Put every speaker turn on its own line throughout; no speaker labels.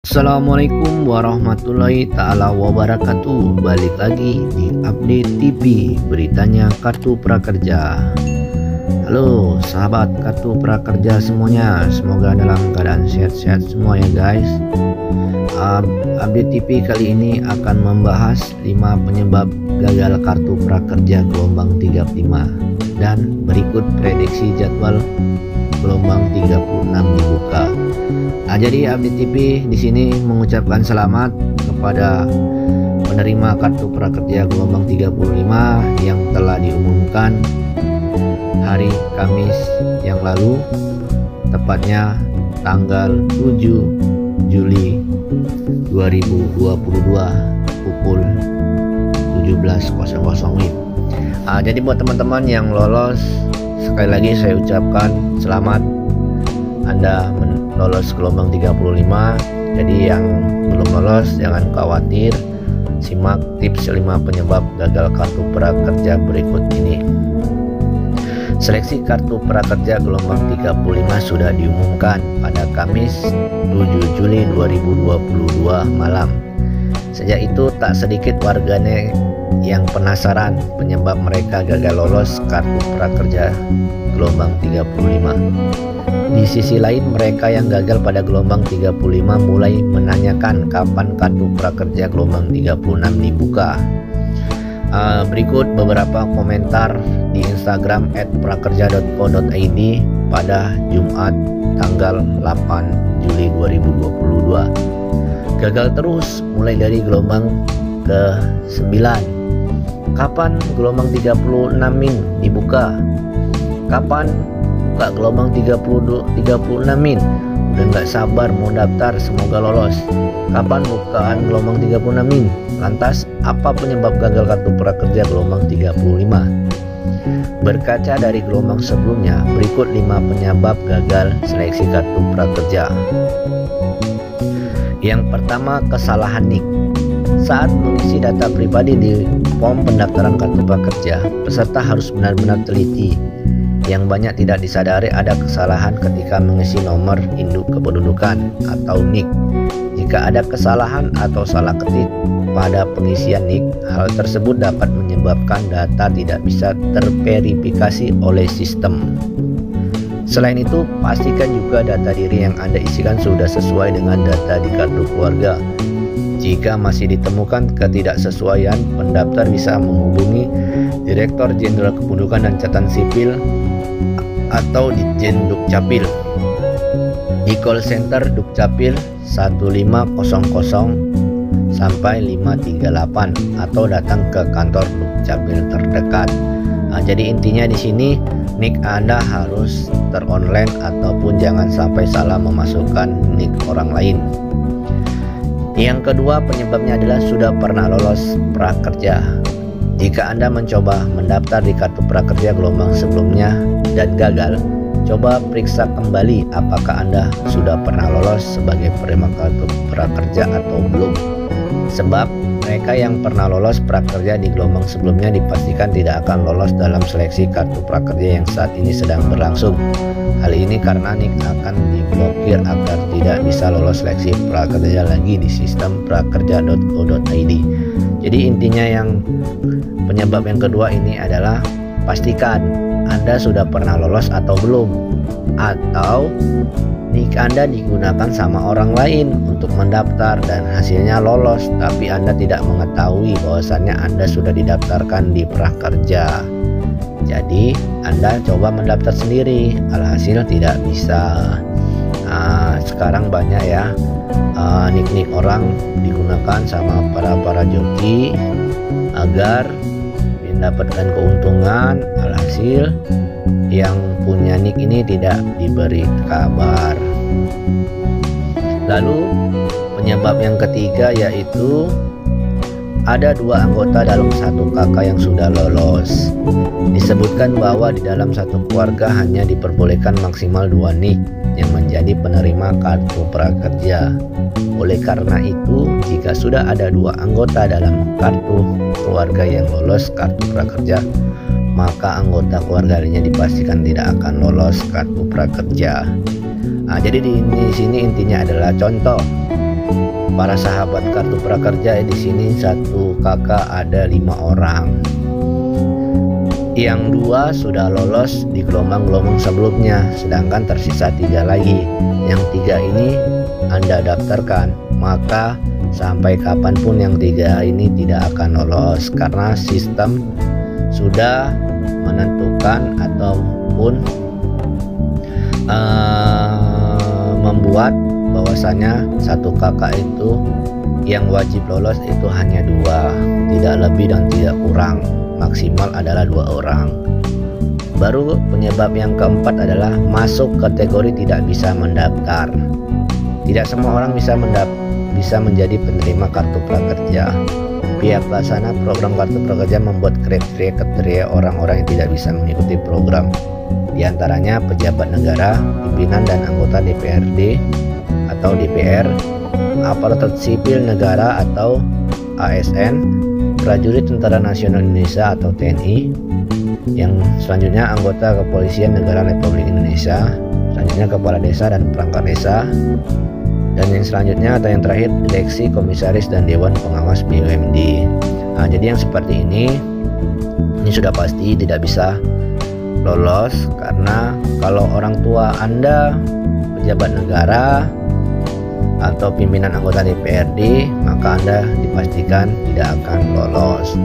Assalamualaikum warahmatullahi ta'ala wabarakatuh. Balik lagi di Update TV, beritanya Kartu Prakerja. Halo sahabat Kartu Prakerja semuanya, semoga dalam keadaan sehat-sehat semua ya guys. Update TV kali ini akan membahas 5 penyebab gagal Kartu Prakerja gelombang 35 dan berikut prediksi jadwal gelombang 36 dibuka. Jadi Update TV di sini mengucapkan selamat kepada penerima Kartu Prakerja gelombang 35 yang telah diumumkan hari Kamis yang lalu, tepatnya tanggal 7 Juli 2022 pukul 17.00 WIB. Jadi buat teman-teman yang lolos, sekali lagi saya ucapkan selamat, Anda lolos gelombang 35. Jadi yang belum lolos jangan khawatir, simak tips 5 penyebab gagal Kartu Prakerja berikut ini. Seleksi Kartu Prakerja gelombang 35 sudah diumumkan pada Kamis 7 Juli 2022 malam. Sejak itu tak sedikit warganet yang penasaran penyebab mereka gagal lolos Kartu Prakerja gelombang 35. Di sisi lain, mereka yang gagal pada gelombang 35 mulai menanyakan kapan Kartu Prakerja gelombang 36 dibuka. Berikut beberapa komentar di Instagram @prakerja.co.id pada Jumat tanggal 8 Juli 2022. Gagal terus mulai dari gelombang ke-9. Kapan gelombang 36 min dibuka? Kapan buka gelombang 36 min? Udah nggak sabar mau daftar, semoga lolos. Kapan bukaan gelombang 36 min? Lantas apa penyebab gagal Kartu Prakerja gelombang 35? Berkaca dari gelombang sebelumnya, berikut 5 penyebab gagal seleksi Kartu Prakerja. Yang pertama, kesalahan NIK. Saat mengisi data pribadi di form pendaftaran Kartu Prakerja, peserta harus benar-benar teliti. Yang banyak tidak disadari ada kesalahan ketika mengisi nomor induk kependudukan atau NIK. Jika ada kesalahan atau salah ketik pada pengisian NIK, hal tersebut dapat menyebabkan data tidak bisa terverifikasi oleh sistem. Selain itu, pastikan juga data diri yang Anda isikan sudah sesuai dengan data di kartu keluarga. Jika masih ditemukan ketidaksesuaian, pendaftar bisa menghubungi Direktur Jenderal Kependudukan dan Catatan Sipil atau Ditjen Dukcapil di call center Dukcapil 1500 sampai 538 atau datang ke kantor Dukcapil terdekat. Jadi intinya di sini NIK Anda harus teronline ataupun jangan sampai salah memasukkan NIK orang lain. Yang kedua penyebabnya adalah sudah pernah lolos prakerja. Jika Anda mencoba mendaftar di Kartu Prakerja gelombang sebelumnya dan gagal, coba periksa kembali apakah Anda sudah pernah lolos sebagai penerima Kartu Prakerja atau belum. Sebab mereka yang pernah lolos prakerja di gelombang sebelumnya dipastikan tidak akan lolos dalam seleksi Kartu Prakerja yang saat ini sedang berlangsung. Hal ini karena NIK akan diblokir agar tidak bisa lolos seleksi prakerja lagi di sistem prakerja.co.id. Jadi intinya yang penyebab yang kedua ini adalah pastikan Anda sudah pernah lolos atau belum, atau NIK Anda digunakan sama orang lain untuk mendaftar dan hasilnya lolos tapi Anda tidak mengetahui bahwasannya Anda sudah didaftarkan di prakerja. Jadi Anda coba mendaftar sendiri, alhasil tidak bisa. Sekarang banyak ya nik-nik orang digunakan sama para joki agar mendapatkan keuntungan, alhasil yang punya nik ini tidak diberi kabar. Lalu penyebab yang ketiga yaitu ada 2 anggota dalam satu kakak yang sudah lolos. Disebutkan bahwa di dalam satu keluarga hanya diperbolehkan maksimal 2 NIK yang menjadi penerima Kartu Prakerja. Oleh karena itu, jika sudah ada 2 anggota dalam kartu keluarga yang lolos Kartu Prakerja, maka anggota keluarga lainnya dipastikan tidak akan lolos Kartu Prakerja. Jadi di sini intinya adalah contoh para sahabat kartu prakerja di sini satu kakak ada 5 orang. Yang 2 sudah lolos di gelombang-gelombang sebelumnya, sedangkan tersisa 3 lagi. Yang 3 ini Anda daftarkan, maka sampai kapanpun yang 3 ini tidak akan lolos karena sistem sudah menentukan ataupun membuat bahwasanya satu kakak itu yang wajib lolos itu hanya 2, tidak lebih dan tidak kurang, maksimal adalah 2 orang. Baru penyebab yang keempat adalah masuk kategori tidak bisa mendaftar. Tidak semua orang bisa menjadi penerima kartu prakerja. Pihak pelaksana program kartu prakerja membuat kriteria orang-orang yang tidak bisa mengikuti program. Di antaranya pejabat negara, pimpinan dan anggota DPRD atau DPR, aparatur sipil negara atau ASN, prajurit Tentara Nasional Indonesia atau TNI, yang selanjutnya anggota Kepolisian Negara Republik Indonesia, selanjutnya kepala desa dan perangkat desa, dan yang selanjutnya atau yang terakhir direksi, komisaris dan dewan pengawas BUMD. Nah, jadi yang seperti ini sudah pasti tidak bisa lolos karena kalau orang tua Anda pejabat negara atau pimpinan anggota DPRD, maka Anda dipastikan tidak akan lolos.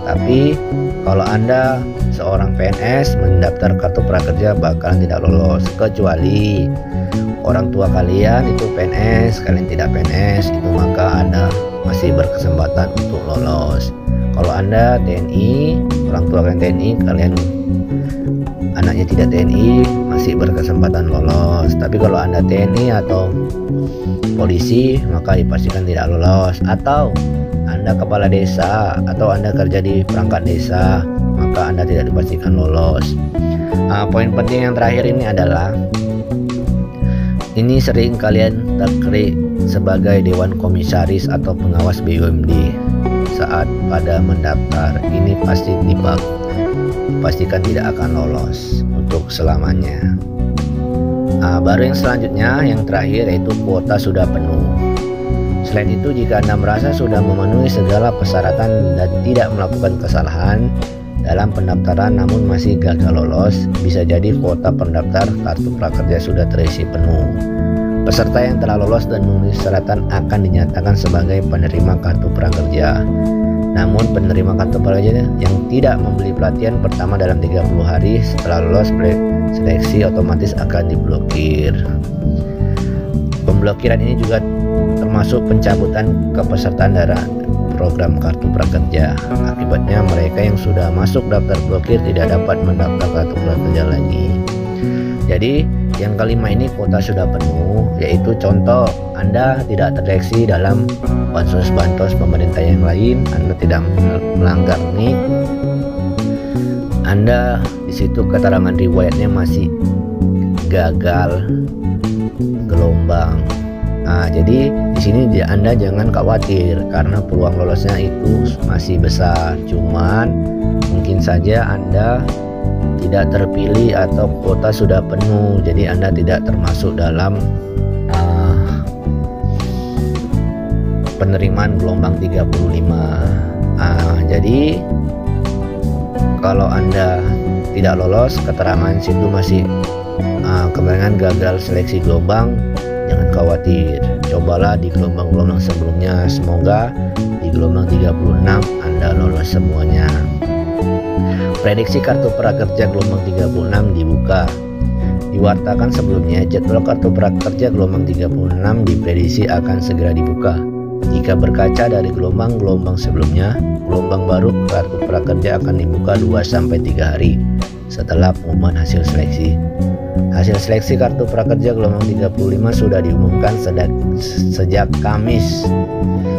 Tapi kalau Anda seorang PNS mendaftar kartu prakerja bakalan tidak lolos, kecuali orang tua kalian itu PNS, kalian tidak PNS, itu maka Anda masih berkesempatan untuk lolos. Kalau Anda TNI, orang tua kalian TNI, kalian anaknya tidak TNI, masih berkesempatan lolos. Tapi kalau Anda TNI atau polisi, maka dipastikan tidak lolos. Atau Anda kepala desa atau Anda kerja di perangkat desa, maka Anda tidak dipastikan lolos. Poin penting yang terakhir ini adalah ini sering kalian terklik sebagai dewan komisaris atau pengawas BUMD saat pada mendaftar. Ini pasti dipastikan tidak akan lolos untuk selamanya. Baru yang selanjutnya, yang terakhir, yaitu kuota sudah penuh. Selain itu, jika Anda merasa sudah memenuhi segala persyaratan dan tidak melakukan kesalahan dalam pendaftaran namun masih gagal lolos, bisa jadi kuota pendaftar kartu prakerja sudah terisi penuh. Peserta yang telah lolos dan memenuhi persyaratan akan dinyatakan sebagai penerima kartu prakerja. Namun penerima kartu prakerja yang tidak membeli pelatihan pertama dalam 30 hari setelah lolos seleksi otomatis akan diblokir. Pemblokiran ini juga termasuk pencabutan kepesertaan dari program kartu prakerja. Akibatnya mereka yang sudah masuk daftar blokir tidak dapat mendaftar kartu prakerja lagi. Jadi yang kelima ini kuota sudah penuh, yaitu contoh Anda tidak terdeteksi dalam bansos pemerintah yang lain, Anda tidak melanggar NIK, Anda di situ keterangan riwayatnya masih gagal gelombang. Jadi di sini Anda jangan khawatir karena peluang lolosnya itu masih besar. Cuman mungkin saja Anda tidak terpilih atau kuota sudah penuh, jadi Anda tidak termasuk dalam penerimaan gelombang 35. Jadi kalau Anda tidak lolos, keterangan situ masih keterangan gagal seleksi gelombang, jangan khawatir, cobalah di gelombang-gelombang sebelumnya. Semoga di gelombang 36 Anda lolos semuanya. Prediksi kartu prakerja gelombang 36 dibuka. Diwartakan sebelumnya, jadwal kartu prakerja gelombang 36 diprediksi akan segera dibuka. Jika berkaca dari gelombang-gelombang sebelumnya, gelombang baru kartu prakerja akan dibuka 2-3 hari setelah pengumuman hasil seleksi. Hasil seleksi kartu prakerja gelombang 35 sudah diumumkan sejak Kamis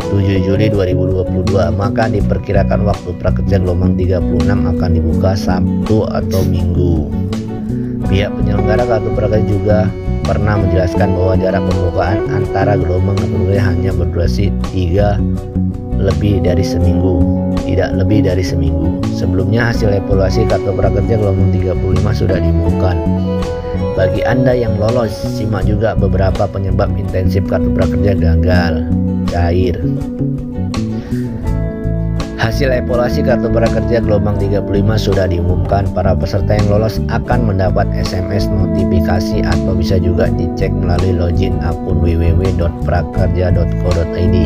7 Juli 2022, maka diperkirakan waktu prakerja gelombang 36 akan dibuka Sabtu atau Minggu. Pihak penyelenggara kartu prakerja juga pernah menjelaskan bahwa jarak pembukaan antara gelombang prakerja hanya berdurasi tidak lebih dari seminggu. Sebelumnya hasil evaluasi kartu prakerja gelombang 35 sudah diumumkan. Bagi Anda yang lolos, simak juga beberapa penyebab intensif kartu prakerja gagal. cair. Hasil evaluasi kartu prakerja gelombang 35 sudah diumumkan. Para peserta yang lolos akan mendapat SMS notifikasi atau bisa juga dicek melalui login akun www.prakerja.co.id.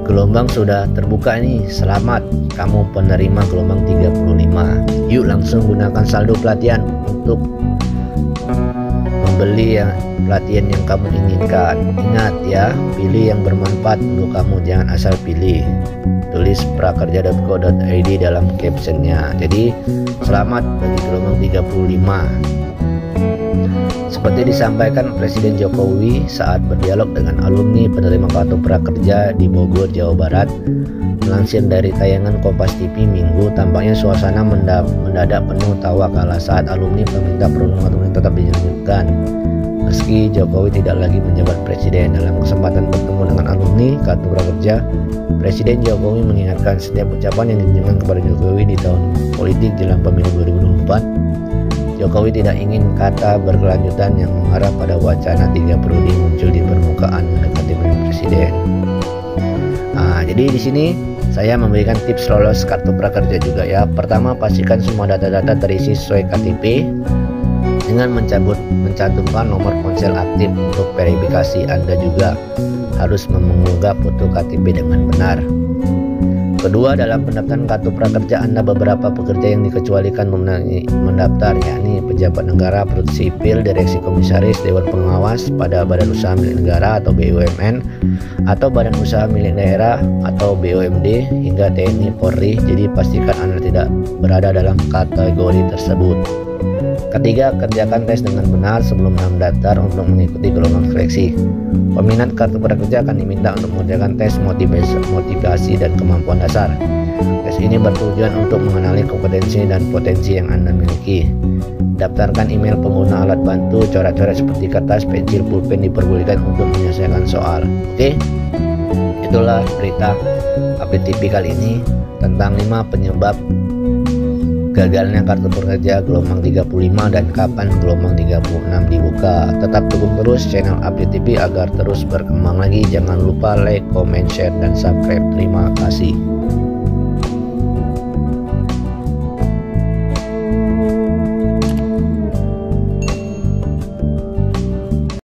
Gelombang sudah terbuka nih. Selamat, kamu penerima gelombang 35. Yuk langsung gunakan saldo pelatihan untuk membeli pelatihan yang kamu inginkan. Ingat ya, pilih yang bermanfaat untuk kamu, jangan asal pilih. Tulis prakerja.co.id dalam captionnya. Jadi selamat bagi gelombang 35. Seperti disampaikan Presiden Jokowi saat berdialog dengan alumni penerima kartu prakerja di Bogor, Jawa Barat. Melansir dari tayangan Kompas TV Minggu, tampaknya suasana mendadak penuh tawa kala saat alumni meminta perundungan tetap dilanjutkan. Meski Jokowi tidak lagi menjabat presiden, dalam kesempatan bertemu dengan alumni kartu prakerja, Presiden Jokowi mengingatkan setiap ucapan yang ditujukan kepada Jokowi di tahun politik jelang pemilu 2024. Jokowi tidak ingin kata berkelanjutan yang mengarah pada wacana 3 periode muncul di permukaan mendekati pemilihan presiden. Jadi di sini saya memberikan tips lolos kartu prakerja juga ya. Pertama, pastikan semua data-data terisi sesuai KTP dengan mencantumkan nomor ponsel aktif. Untuk verifikasi, Anda juga harus mengunggah foto KTP dengan benar. Kedua, dalam pendaftaran kartu prakerja Anda beberapa pekerja yang dikecualikan mendaftar, yakni pejabat negara, pejabat sipil, direksi komisaris, dewan pengawas pada badan usaha milik negara atau BUMN, atau badan usaha milik daerah atau BUMD, hingga TNI Polri. Jadi pastikan Anda tidak berada dalam kategori tersebut. Ketiga, kerjakan tes dengan benar sebelum mendaftar untuk mengikuti gelombang seleksi. Peminat kartu prakerja akan diminta untuk mengerjakan tes motivasi dan kemampuan dasar. Tes ini bertujuan untuk mengenali kompetensi dan potensi yang Anda miliki. Daftarkan email pengguna alat bantu, coret-coret seperti kertas, pensil, pulpen diperbolehkan untuk menyelesaikan soal. Oke, itulah berita update TV kali ini tentang 5 penyebab gagalnya kartu prakerja gelombang 35 dan kapan gelombang 36 dibuka. Tetap dukung terus channel Update TV agar terus berkembang lagi. Jangan lupa like, comment, share, dan subscribe. Terima kasih.